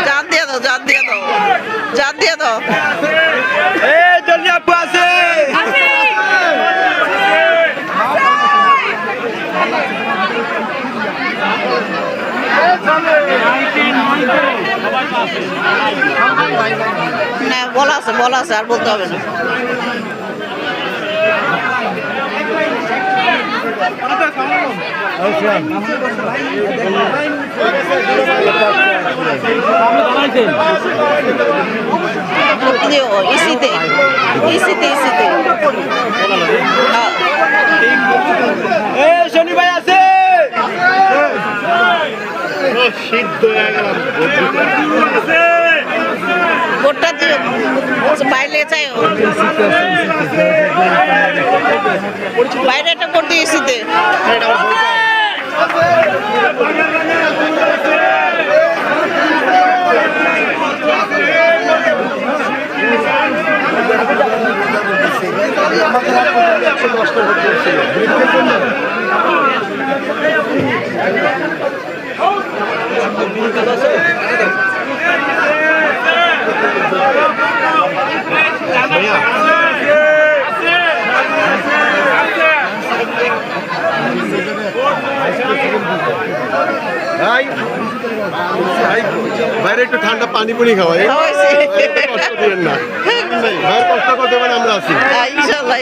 জান দিয়ে দাও, জান দিয়ে দাও, জান দিয়ে দাও। আপু আছে না, বলা আছে আর বলতে হবে না। ইসিতে শনি ভাই আছে ভোটটা বাইরে চাই, বাইরে একটা ভোট দিয়েছিতে। বাইরে একটু ঠান্ডা পানি পুনি খাওয়াই, কষ্ট দিবেন না, ভাইয়ের কষ্ট করতে পারে, আমরা আছি। ইনশাআল্লাহ,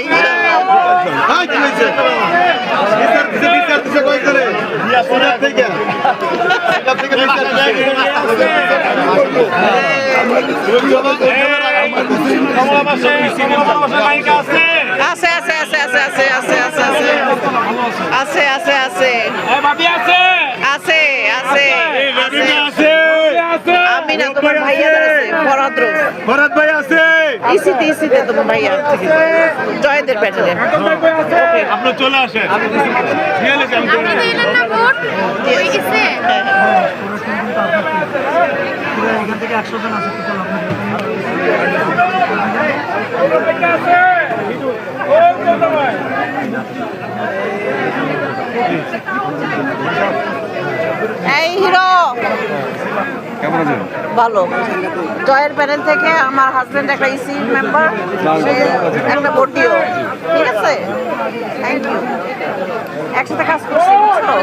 আছে আছে আছে আছে আছে আছে আছে আছে আছে আছে আছে আছে আছে। আমি না, তোমার ভাইয়া আছে, ফরহাদ ভাই আছে, ইসিতে তোমার ভাইয়া জয়দের প্যানেলে। আপনি চলে আসেন, এখান থেকে 100 জন আছে। এই হিরো ভালো, জয়ের প্যানেল থেকে আমার হাজবেন্ড একটা ইসি মেম্বার, সে একটা ভোট দিও, ঠিক আছে? থ্যাংক ইউ, একসাথে কাজ করছি, বুঝছো?